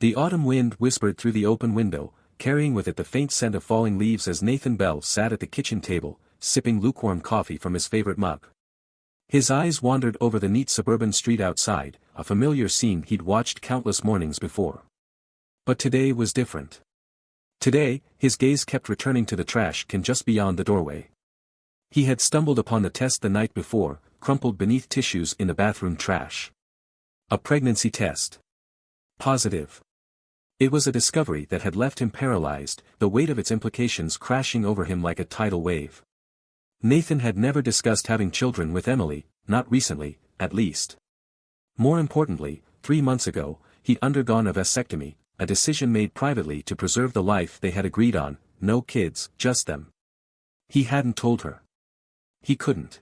The autumn wind whispered through the open window, carrying with it the faint scent of falling leaves as Nathan Bell sat at the kitchen table, sipping lukewarm coffee from his favorite mug. His eyes wandered over the neat suburban street outside, a familiar scene he'd watched countless mornings before. But today was different. Today, his gaze kept returning to the trash can just beyond the doorway. He had stumbled upon the test the night before, crumpled beneath tissues in the bathroom trash. A pregnancy test. Positive. It was a discovery that had left him paralyzed, the weight of its implications crashing over him like a tidal wave. Nathan had never discussed having children with Emily, not recently, at least. More importantly, 3 months ago, he'd undergone a vasectomy, a decision made privately to preserve the life they had agreed on, no kids, just them. He hadn't told her. He couldn't.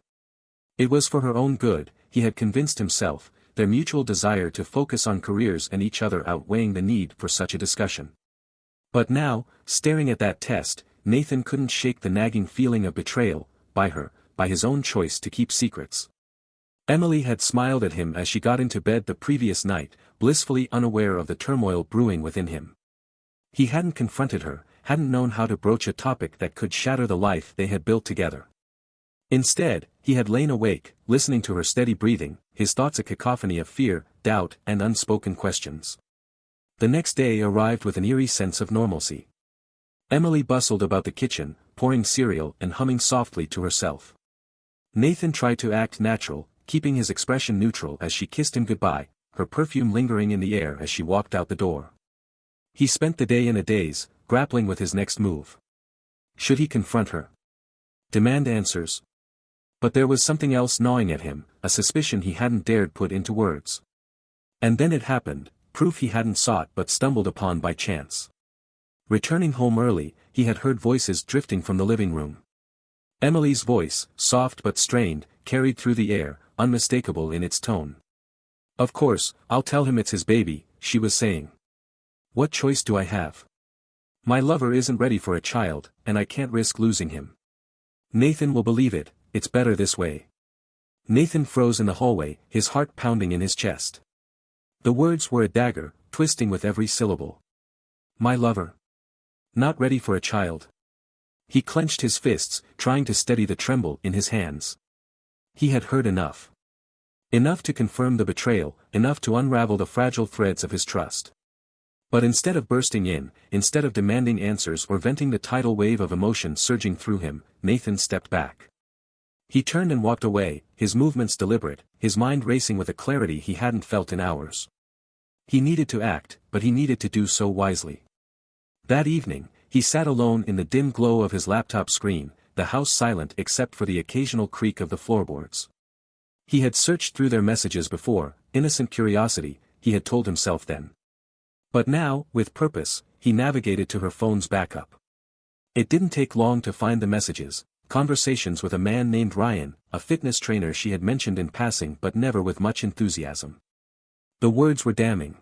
It was for her own good, he had convinced himself, their mutual desire to focus on careers and each other outweighing the need for such a discussion. But now, staring at that test, Nathan couldn't shake the nagging feeling of betrayal, by her, by his own choice to keep secrets. Emily had smiled at him as she got into bed the previous night, blissfully unaware of the turmoil brewing within him. He hadn't confronted her, hadn't known how to broach a topic that could shatter the life they had built together. Instead, he had lain awake, listening to her steady breathing, his thoughts a cacophony of fear, doubt, and unspoken questions. The next day arrived with an eerie sense of normalcy. Emily bustled about the kitchen, pouring cereal and humming softly to herself. Nathan tried to act natural, keeping his expression neutral as she kissed him goodbye, her perfume lingering in the air as she walked out the door. He spent the day in a daze, grappling with his next move. Should he confront her? Demand answers? But there was something else gnawing at him, a suspicion he hadn't dared put into words. And then it happened, proof he hadn't sought but stumbled upon by chance. Returning home early, he had heard voices drifting from the living room. Emily's voice, soft but strained, carried through the air, unmistakable in its tone. "Of course, I'll tell him it's his baby," she was saying. "What choice do I have? My lover isn't ready for a child, and I can't risk losing him. Nathan will believe it, it's better this way." Nathan froze in the hallway, his heart pounding in his chest. The words were a dagger, twisting with every syllable. My lover. Not ready for a child. He clenched his fists, trying to steady the tremble in his hands. He had heard enough. Enough to confirm the betrayal, enough to unravel the fragile threads of his trust. But instead of bursting in, instead of demanding answers or venting the tidal wave of emotion surging through him, Nathan stepped back. He turned and walked away, his movements deliberate, his mind racing with a clarity he hadn't felt in hours. He needed to act, but he needed to do so wisely. That evening, he sat alone in the dim glow of his laptop screen, the house silent except for the occasional creak of the floorboards. He had searched through their messages before, innocent curiosity, he had told himself then. But now, with purpose, he navigated to her phone's backup. It didn't take long to find the messages, conversations with a man named Ryan, a fitness trainer she had mentioned in passing but never with much enthusiasm. The words were damning.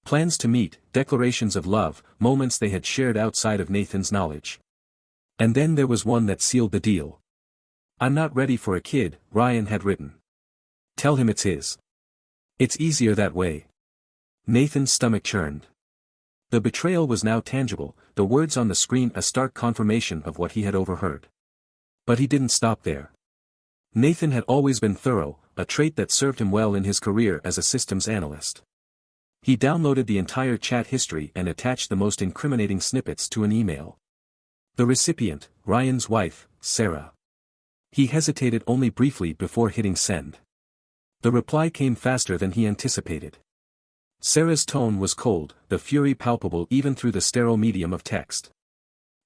Plans to meet, declarations of love, moments they had shared outside of Nathan's knowledge. And then there was one that sealed the deal. "I'm not ready for a kid," Ryan had written. "Tell him it's his. It's easier that way." Nathan's stomach churned. The betrayal was now tangible, the words on the screen a stark confirmation of what he had overheard. But he didn't stop there. Nathan had always been thorough, a trait that served him well in his career as a systems analyst. He downloaded the entire chat history and attached the most incriminating snippets to an email. The recipient, Ryan's wife, Sarah. He hesitated only briefly before hitting send. The reply came faster than he anticipated. Sarah's tone was cold, the fury palpable even through the sterile medium of text.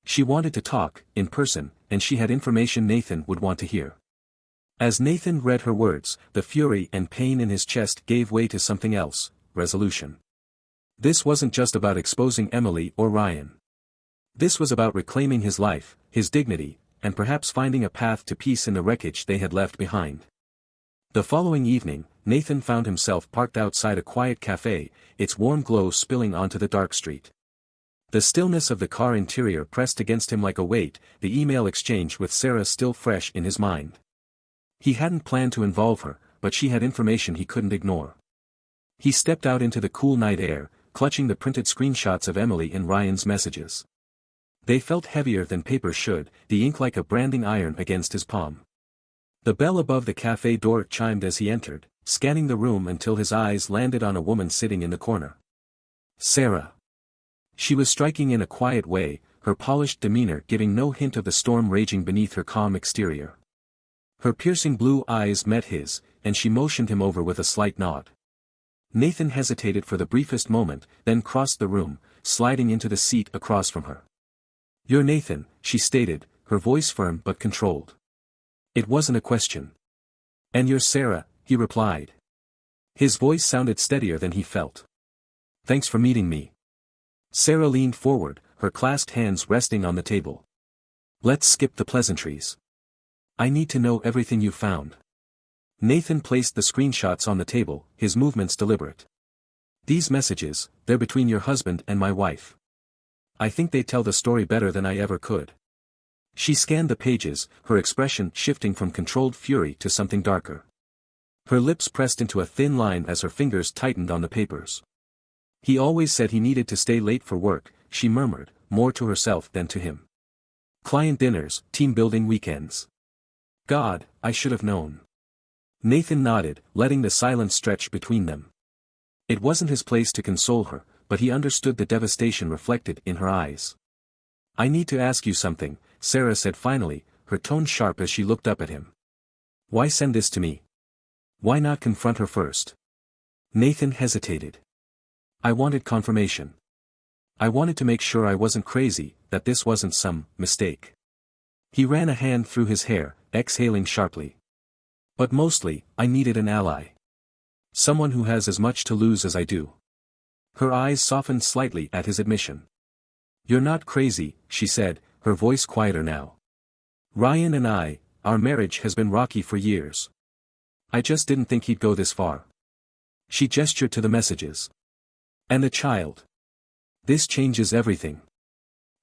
She wanted to talk, in person, and she had information Nathan would want to hear. As Nathan read her words, the fury and pain in his chest gave way to something else. Resolution. This wasn't just about exposing Emily or Ryan. This was about reclaiming his life, his dignity, and perhaps finding a path to peace in the wreckage they had left behind. The following evening, Nathan found himself parked outside a quiet cafe, its warm glow spilling onto the dark street. The stillness of the car interior pressed against him like a weight, the email exchange with Sarah still fresh in his mind. He hadn't planned to involve her, but she had information he couldn't ignore. He stepped out into the cool night air, clutching the printed screenshots of Emily and Ryan's messages. They felt heavier than paper should, the ink like a branding iron against his palm. The bell above the cafe door chimed as he entered, scanning the room until his eyes landed on a woman sitting in the corner. Sarah. She was striking in a quiet way, her polished demeanor giving no hint of the storm raging beneath her calm exterior. Her piercing blue eyes met his, and she motioned him over with a slight nod. Nathan hesitated for the briefest moment, then crossed the room, sliding into the seat across from her. "You're Nathan," she stated, her voice firm but controlled. It wasn't a question. "And you're Sarah," he replied. His voice sounded steadier than he felt. "Thanks for meeting me." Sarah leaned forward, her clasped hands resting on the table. "Let's skip the pleasantries. I need to know everything you found." Nathan placed the screenshots on the table, his movements deliberate. "These messages, they're between your husband and my wife. I think they tell the story better than I ever could." She scanned the pages, her expression shifting from controlled fury to something darker. Her lips pressed into a thin line as her fingers tightened on the papers. "He always said he needed to stay late for work," she murmured, more to herself than to him. "Client dinners, team-building weekends. God, I should have known." Nathan nodded, letting the silence stretch between them. It wasn't his place to console her, but he understood the devastation reflected in her eyes. "I need to ask you something," Sarah said finally, her tone sharp as she looked up at him. "Why send this to me? Why not confront her first?" Nathan hesitated. "I wanted confirmation. I wanted to make sure I wasn't crazy, that this wasn't some mistake." He ran a hand through his hair, exhaling sharply. "But mostly, I needed an ally. Someone who has as much to lose as I do." Her eyes softened slightly at his admission. "You're not crazy," she said, her voice quieter now. "Ryan and our marriage has been rocky for years. I just didn't think he'd go this far." She gestured to the messages. "And the child. This changes everything."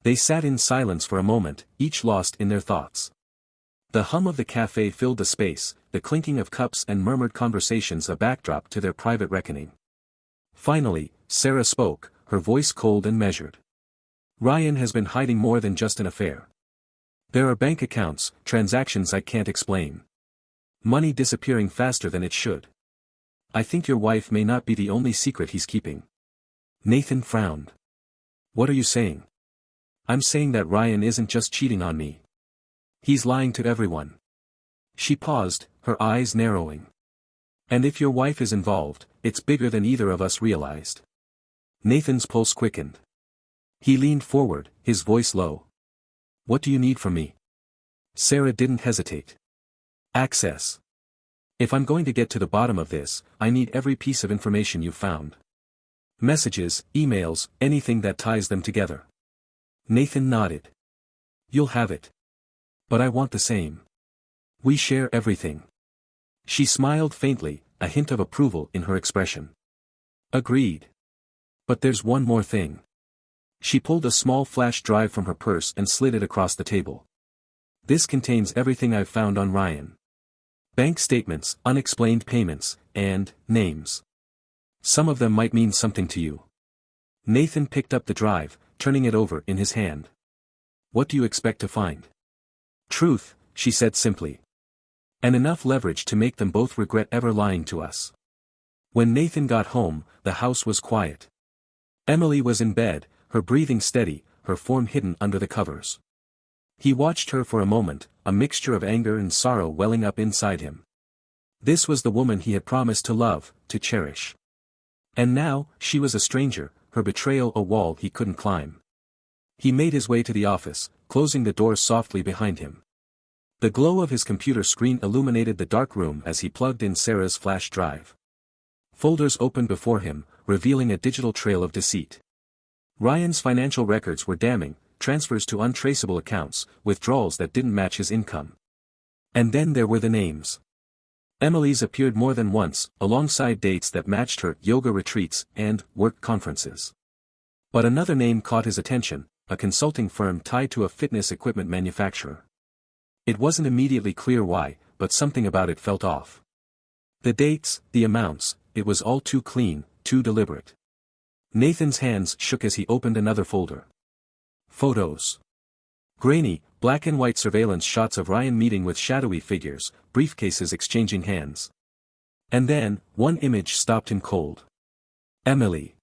They sat in silence for a moment, each lost in their thoughts. The hum of the cafe filled the space, the clinking of cups and murmured conversations a backdrop to their private reckoning. Finally, Sarah spoke, her voice cold and measured. "Ryan has been hiding more than just an affair. There are bank accounts, transactions I can't explain. Money disappearing faster than it should. I think your wife may not be the only secret he's keeping." Nathan frowned. "What are you saying?" "I'm saying that Ryan isn't just cheating on me. He's lying to everyone." She paused, her eyes narrowing. "And if your wife is involved, it's bigger than either of us realized." Nathan's pulse quickened. He leaned forward, his voice low. "What do you need from me?" Sarah didn't hesitate. "Access. If I'm going to get to the bottom of this, I need every piece of information you've found. Messages, emails, anything that ties them together." Nathan nodded. "You'll have it. But I want the same. We share everything." She smiled faintly, a hint of approval in her expression. "Agreed. But there's one more thing." She pulled a small flash drive from her purse and slid it across the table. "This contains everything I've found on Ryan. Bank statements, unexplained payments, and names. Some of them might mean something to you." Nathan picked up the drive, turning it over in his hand. "What do you expect to find?" "Truth," she said simply. "And enough leverage to make them both regret ever lying to us." When Nathan got home, the house was quiet. Emily was in bed, her breathing steady, her form hidden under the covers. He watched her for a moment, a mixture of anger and sorrow welling up inside him. This was the woman he had promised to love, to cherish. And now, she was a stranger, her betrayal a wall he couldn't climb. He made his way to the office, closing the door softly behind him. The glow of his computer screen illuminated the dark room as he plugged in Sarah's flash drive. Folders opened before him, revealing a digital trail of deceit. Ryan's financial records were damning, transfers to untraceable accounts, withdrawals that didn't match his income. And then there were the names. Emily's appeared more than once, alongside dates that matched her yoga retreats and work conferences. But another name caught his attention, a consulting firm tied to a fitness equipment manufacturer. It wasn't immediately clear why, but something about it felt off. The dates, the amounts, it was all too clean, too deliberate. Nathan's hands shook as he opened another folder. Photos. Grainy, black and white surveillance shots of Ryan meeting with shadowy figures, briefcases exchanging hands. And then, one image stopped him cold. Emily.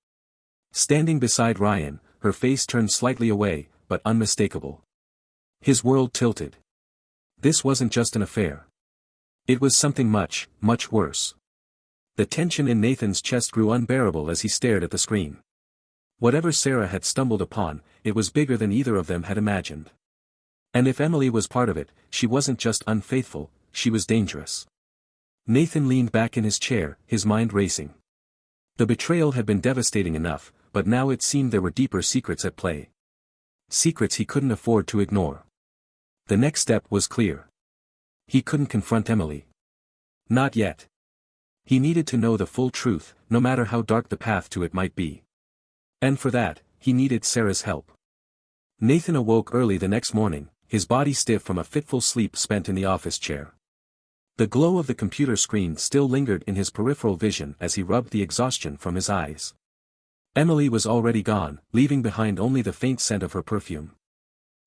Standing beside Ryan, her face turned slightly away, but unmistakable. His world tilted. This wasn't just an affair. It was something much, much worse. The tension in Nathan's chest grew unbearable as he stared at the screen. Whatever Sarah had stumbled upon, it was bigger than either of them had imagined. And if Emily was part of it, she wasn't just unfaithful, she was dangerous. Nathan leaned back in his chair, his mind racing. The betrayal had been devastating enough, but now it seemed there were deeper secrets at play. Secrets he couldn't afford to ignore. The next step was clear. He couldn't confront Emily. Not yet. He needed to know the full truth, no matter how dark the path to it might be. And for that, he needed Sarah's help. Nathan awoke early the next morning, his body stiff from a fitful sleep spent in the office chair. The glow of the computer screen still lingered in his peripheral vision as he rubbed the exhaustion from his eyes. Emily was already gone, leaving behind only the faint scent of her perfume.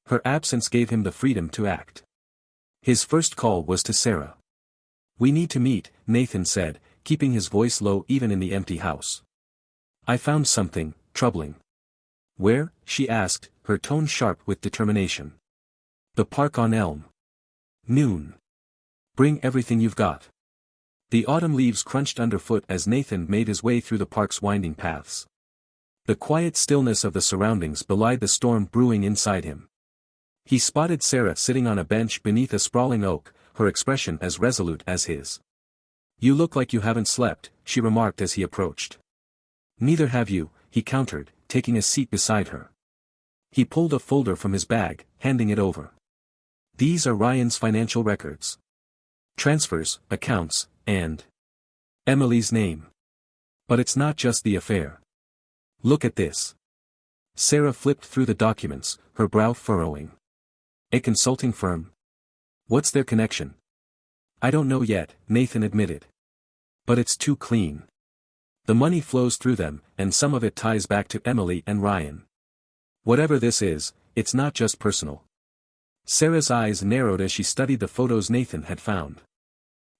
Her absence gave him the freedom to act. His first call was to Sarah. "We need to meet," Nathan said, keeping his voice low even in the empty house. "I found something troubling." "Where?" she asked, her tone sharp with determination. "The park on Elm. Noon. Bring everything you've got." The autumn leaves crunched underfoot as Nathan made his way through the park's winding paths. The quiet stillness of the surroundings belied the storm brewing inside him. He spotted Sarah sitting on a bench beneath a sprawling oak, her expression as resolute as his. "You look like you haven't slept," she remarked as he approached. "Neither have you," he countered, taking a seat beside her. He pulled a folder from his bag, handing it over. "These are Ryan's financial records. Transfers, accounts, and Emily's name. But it's not just the affair. Look at this." Sarah flipped through the documents, her brow furrowing. "A consulting firm? What's their connection?" "I don't know yet," Nathan admitted. "But it's too clean. The money flows through them, and some of it ties back to Emily and Ryan. Whatever this is, it's not just personal." Sarah's eyes narrowed as she studied the photos Nathan had found.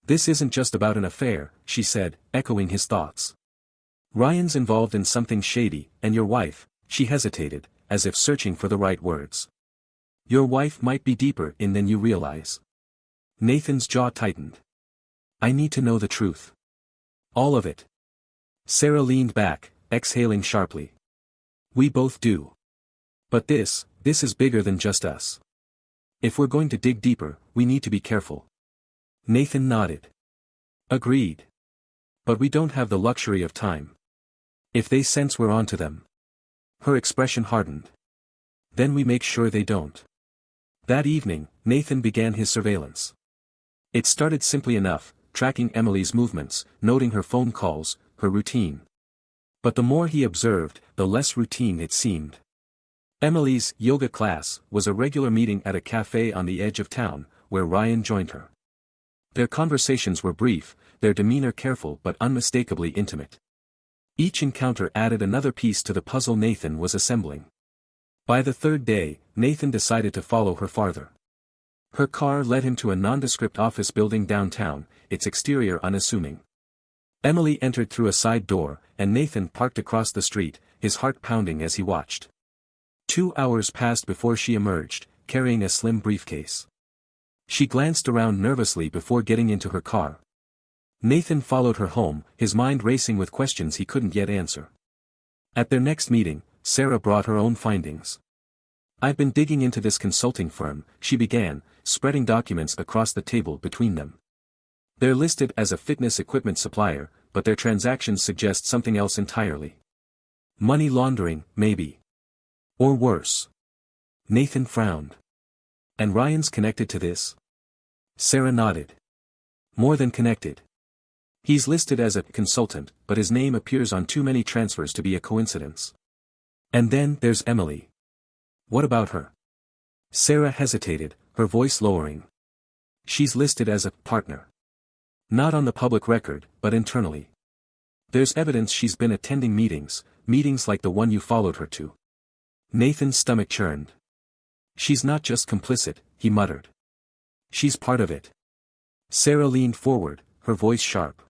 "This isn't just about an affair," she said, echoing his thoughts. "Ryan's involved in something shady, and your wife," she hesitated, as if searching for the right words. "Your wife might be deeper in than you realize." Nathan's jaw tightened. "I need to know the truth. All of it." Sarah leaned back, exhaling sharply. "We both do. But this is bigger than just us. If we're going to dig deeper, we need to be careful." Nathan nodded. "Agreed. But we don't have the luxury of time. If they sense we're onto them." Her expression hardened. "Then we make sure they don't." That evening, Nathan began his surveillance. It started simply enough, tracking Emily's movements, noting her phone calls, her routine. But the more he observed, the less routine it seemed. Emily's yoga class was a regular meeting at a cafe on the edge of town, where Ryan joined her. Their conversations were brief, their demeanor careful but unmistakably intimate. Each encounter added another piece to the puzzle Nathan was assembling. By the third day, Nathan decided to follow her farther. Her car led him to a nondescript office building downtown, its exterior unassuming. Emily entered through a side door, and Nathan parked across the street, his heart pounding as he watched. 2 hours passed before she emerged, carrying a slim briefcase. She glanced around nervously before getting into her car. Nathan followed her home, his mind racing with questions he couldn't yet answer. At their next meeting, Sarah brought her own findings. "I've been digging into this consulting firm," she began, spreading documents across the table between them. "They're listed as a fitness equipment supplier, but their transactions suggest something else entirely. Money laundering, maybe. Or worse." Nathan frowned. "And Ryan's connected to this?" Sarah nodded. "More than connected. He's listed as a consultant, but his name appears on too many transfers to be a coincidence. And then there's Emily. What about her?" Sarah hesitated, her voice lowering. "She's listed as a partner. Not on the public record, but internally. There's evidence she's been attending meetings, meetings like the one you followed her to. Nathan's stomach churned. She's not just complicit, he muttered. She's part of it. Sarah leaned forward, her voice sharp.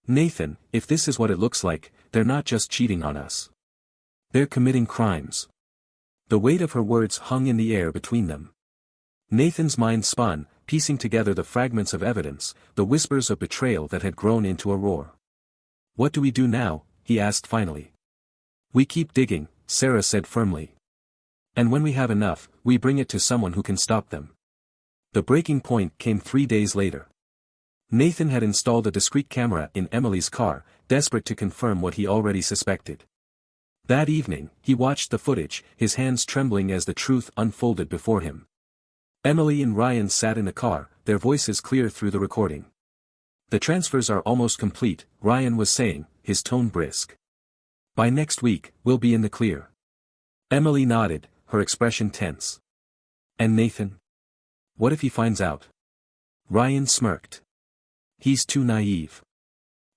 Nathan, if this is what it looks like, they're not just cheating on us. They're committing crimes. The weight of her words hung in the air between them. Nathan's mind spun, piecing together the fragments of evidence, the whispers of betrayal that had grown into a roar. What do we do now? He asked finally. We keep digging, Sarah said firmly. And when we have enough, we bring it to someone who can stop them. The breaking point came 3 days later. Nathan had installed a discreet camera in Emily's car, desperate to confirm what he already suspected. That evening, he watched the footage, his hands trembling as the truth unfolded before him. Emily and Ryan sat in the car, their voices clear through the recording. The transfers are almost complete, Ryan was saying, his tone brisk. By next week, we'll be in the clear. Emily nodded, her expression tense. And Nathan? What if he finds out? Ryan smirked. He's too naive.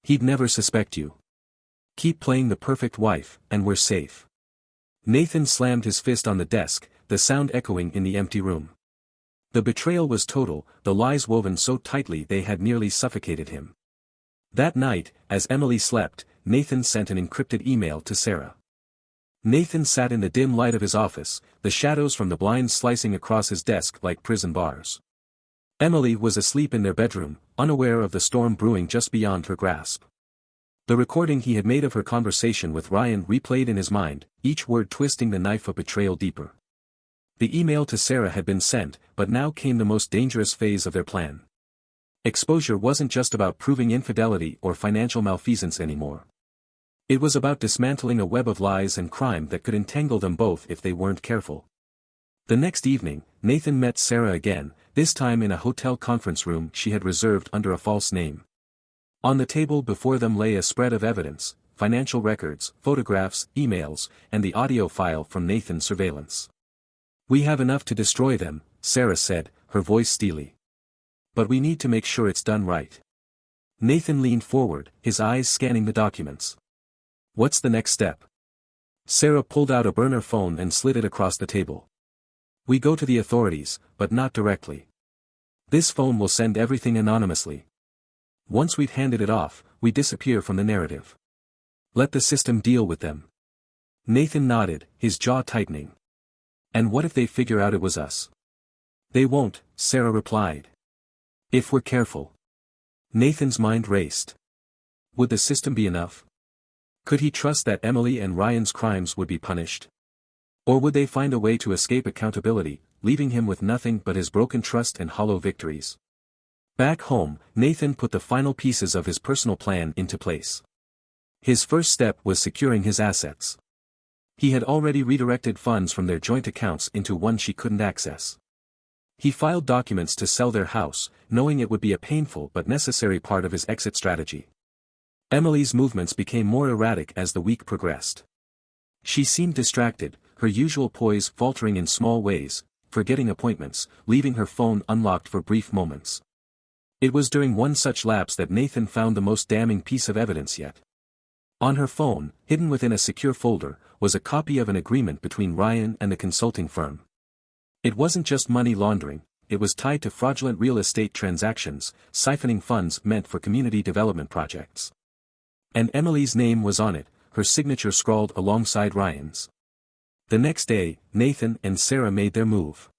He'd never suspect you. Keep playing the perfect wife, and we're safe. Nathan slammed his fist on the desk, the sound echoing in the empty room. The betrayal was total, the lies woven so tightly they had nearly suffocated him. That night, as Emily slept, Nathan sent an encrypted email to Sarah. Nathan sat in the dim light of his office, the shadows from the blinds slicing across his desk like prison bars. Emily was asleep in their bedroom, unaware of the storm brewing just beyond her grasp. The recording he had made of her conversation with Ryan replayed in his mind, each word twisting the knife of betrayal deeper. The email to Sarah had been sent, but now came the most dangerous phase of their plan. Exposure wasn't just about proving infidelity or financial malfeasance anymore. It was about dismantling a web of lies and crime that could entangle them both if they weren't careful. The next evening, Nathan met Sarah again, this time in a hotel conference room she had reserved under a false name. On the table before them lay a spread of evidence, financial records, photographs, emails, and the audio file from Nathan's surveillance. We have enough to destroy them, Sarah said, her voice steely. But we need to make sure it's done right. Nathan leaned forward, his eyes scanning the documents. What's the next step? Sarah pulled out a burner phone and slid it across the table. We go to the authorities, but not directly. This phone will send everything anonymously. Once we've handed it off, we disappear from the narrative. Let the system deal with them. Nathan nodded, his jaw tightening. And what if they figure out it was us? They won't, Sarah replied. If we're careful. Nathan's mind raced. Would the system be enough? Could he trust that Emily and Ryan's crimes would be punished? Or would they find a way to escape accountability, leaving him with nothing but his broken trust and hollow victories? Back home, Nathan put the final pieces of his personal plan into place. His first step was securing his assets. He had already redirected funds from their joint accounts into one she couldn't access. He filed documents to sell their house, knowing it would be a painful but necessary part of his exit strategy. Emily's movements became more erratic as the week progressed. She seemed distracted, her usual poise faltering in small ways, forgetting appointments, leaving her phone unlocked for brief moments. It was during one such lapse that Nathan found the most damning piece of evidence yet. On her phone, hidden within a secure folder, was a copy of an agreement between Ryan and the consulting firm. It wasn't just money laundering, it was tied to fraudulent real estate transactions, siphoning funds meant for community development projects. And Emily's name was on it, her signature scrawled alongside Ryan's. The next day, Nathan and Sarah made their move.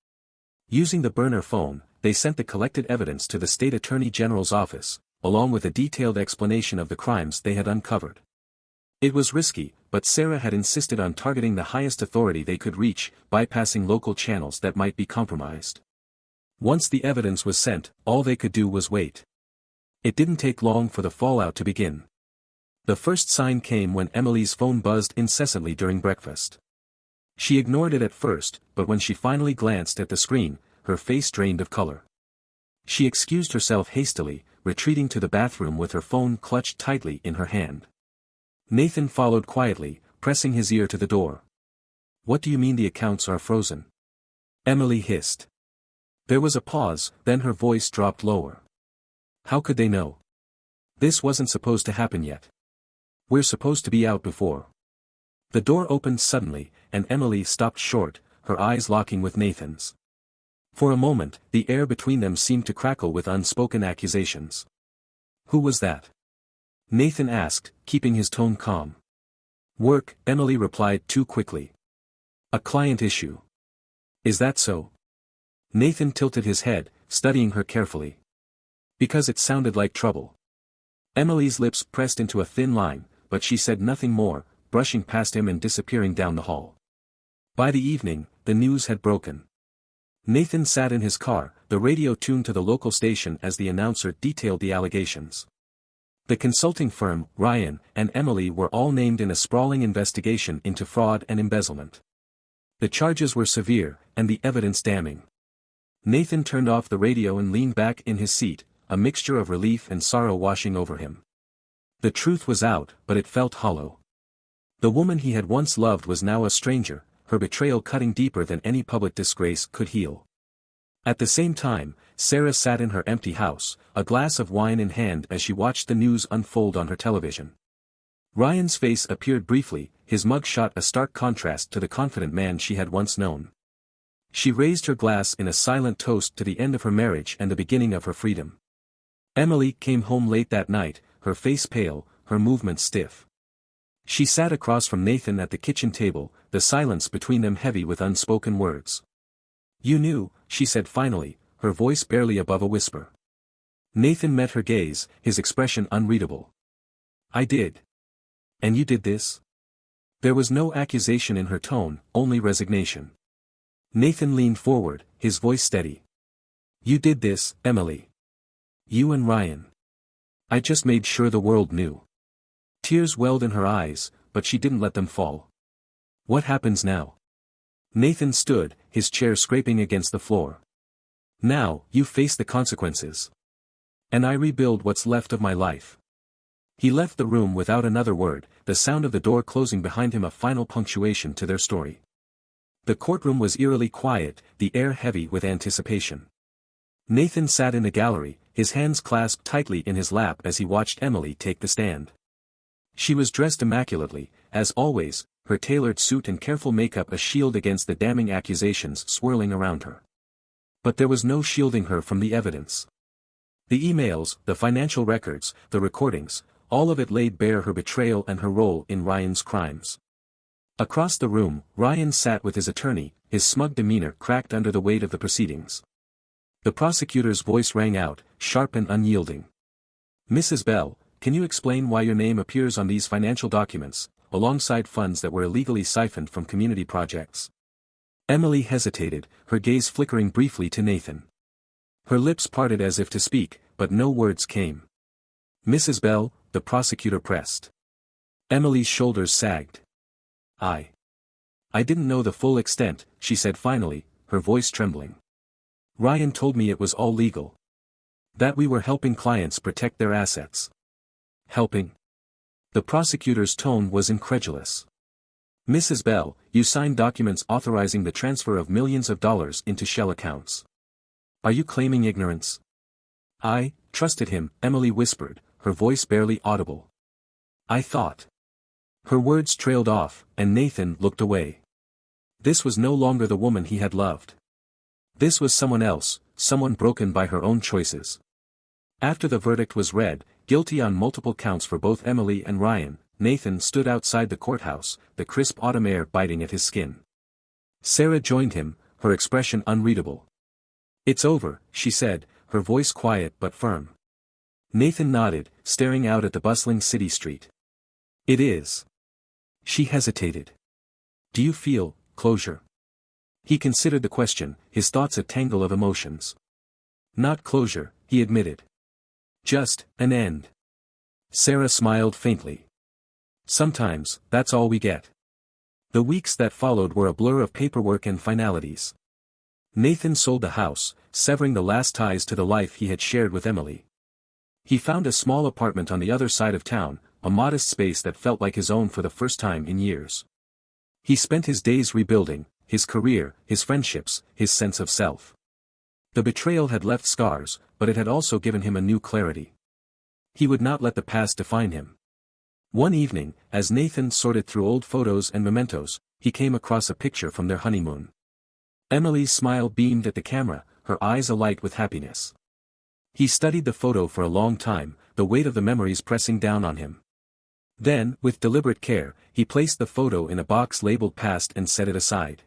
Using the burner phone, they sent the collected evidence to the state attorney general's office, along with a detailed explanation of the crimes they had uncovered. It was risky, but Sarah had insisted on targeting the highest authority they could reach, bypassing local channels that might be compromised. Once the evidence was sent, all they could do was wait. It didn't take long for the fallout to begin. The first sign came when Emily's phone buzzed incessantly during breakfast. She ignored it at first, but when she finally glanced at the screen, her face drained of color. She excused herself hastily, retreating to the bathroom with her phone clutched tightly in her hand. Nathan followed quietly, pressing his ear to the door. What do you mean the accounts are frozen? Emily hissed. There was a pause, then her voice dropped lower. How could they know? This wasn't supposed to happen yet. We're supposed to be out before. The door opened suddenly, and Emily stopped short, her eyes locking with Nathan's. For a moment, the air between them seemed to crackle with unspoken accusations. "Who was that?" Nathan asked, keeping his tone calm. "Work," Emily replied too quickly. "A client issue." "Is that so?" Nathan tilted his head, studying her carefully. "Because it sounded like trouble." Emily's lips pressed into a thin line, but she said nothing more, brushing past him and disappearing down the hall. By the evening, the news had broken. Nathan sat in his car, the radio tuned to the local station as the announcer detailed the allegations. The consulting firm, Ryan, and Emily were all named in a sprawling investigation into fraud and embezzlement. The charges were severe, and the evidence damning. Nathan turned off the radio and leaned back in his seat, a mixture of relief and sorrow washing over him. The truth was out, but it felt hollow. The woman he had once loved was now a stranger, her betrayal cutting deeper than any public disgrace could heal. At the same time, Sarah sat in her empty house, a glass of wine in hand as she watched the news unfold on her television. Ryan's face appeared briefly, his mug shot a stark contrast to the confident man she had once known. She raised her glass in a silent toast to the end of her marriage and the beginning of her freedom. Emily came home late that night, her face pale, her movements stiff. She sat across from Nathan at the kitchen table, the silence between them heavy with unspoken words. "You knew," she said finally, her voice barely above a whisper. Nathan met her gaze, his expression unreadable. "I did." "And you did this?" There was no accusation in her tone, only resignation. Nathan leaned forward, his voice steady. "You did this, Emily. You and Ryan. I just made sure the world knew." Tears welled in her eyes, but she didn't let them fall. "What happens now?" Nathan stood, his chair scraping against the floor. "Now, you face the consequences. And I rebuild what's left of my life." He left the room without another word, the sound of the door closing behind him a final punctuation to their story. The courtroom was eerily quiet, the air heavy with anticipation. Nathan sat in the gallery, his hands clasped tightly in his lap as he watched Emily take the stand. She was dressed immaculately, as always, her tailored suit and careful makeup a shield against the damning accusations swirling around her. But there was no shielding her from the evidence. The emails, the financial records, the recordings, all of it laid bare her betrayal and her role in Ryan's crimes. Across the room, Ryan sat with his attorney, his smug demeanor cracked under the weight of the proceedings. The prosecutor's voice rang out, sharp and unyielding. "Mrs. Bell, can you explain why your name appears on these financial documents, alongside funds that were illegally siphoned from community projects?" Emily hesitated, her gaze flickering briefly to Nathan. Her lips parted as if to speak, but no words came. "Mrs. Bell," the prosecutor pressed. Emily's shoulders sagged. I didn't know the full extent," she said finally, her voice trembling. "Ryan told me it was all legal. That we were helping clients protect their assets." "Helping?" The prosecutor's tone was incredulous. "Mrs. Bell, you signed documents authorizing the transfer of millions of dollars into shell accounts. Are you claiming ignorance?" "I trusted him," Emily whispered, her voice barely audible. "I thought." Her words trailed off, and Nathan looked away. This was no longer the woman he had loved. This was someone else, someone broken by her own choices. After the verdict was read, guilty on multiple counts for both Emily and Ryan, Nathan stood outside the courthouse, the crisp autumn air biting at his skin. Sarah joined him, her expression unreadable. "It's over," she said, her voice quiet but firm. Nathan nodded, staring out at the bustling city street. "It is." She hesitated. "Do you feel closure?" He considered the question, his thoughts a tangle of emotions. "Not closure," he admitted. "Just an end." Sarah smiled faintly. "Sometimes, that's all we get." The weeks that followed were a blur of paperwork and finalities. Nathan sold the house, severing the last ties to the life he had shared with Emily. He found a small apartment on the other side of town, a modest space that felt like his own for the first time in years. He spent his days rebuilding, his career, his friendships, his sense of self. The betrayal had left scars, but it had also given him a new clarity. He would not let the past define him. One evening, as Nathan sorted through old photos and mementos, he came across a picture from their honeymoon. Emily's smile beamed at the camera, her eyes alight with happiness. He studied the photo for a long time, the weight of the memories pressing down on him. Then, with deliberate care, he placed the photo in a box labeled past and set it aside.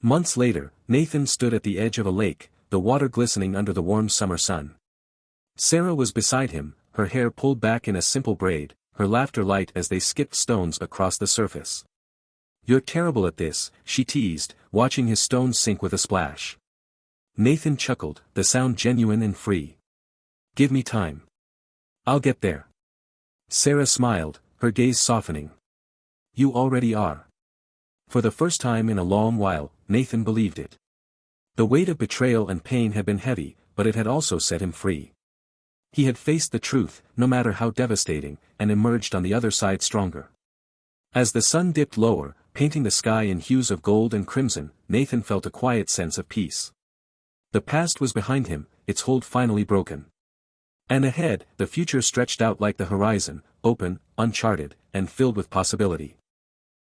Months later, Nathan stood at the edge of a lake, the water glistening under the warm summer sun. Sarah was beside him, her hair pulled back in a simple braid, her laughter light as they skipped stones across the surface. "You're terrible at this," she teased, watching his stones sink with a splash. Nathan chuckled, the sound genuine and free. "Give me time. I'll get there." Sarah smiled, her gaze softening. "You already are." For the first time in a long while, Nathan believed it. The weight of betrayal and pain had been heavy, but it had also set him free. He had faced the truth, no matter how devastating, and emerged on the other side stronger. As the sun dipped lower, painting the sky in hues of gold and crimson, Nathan felt a quiet sense of peace. The past was behind him, its hold finally broken. And ahead, the future stretched out like the horizon, open, uncharted, and filled with possibility.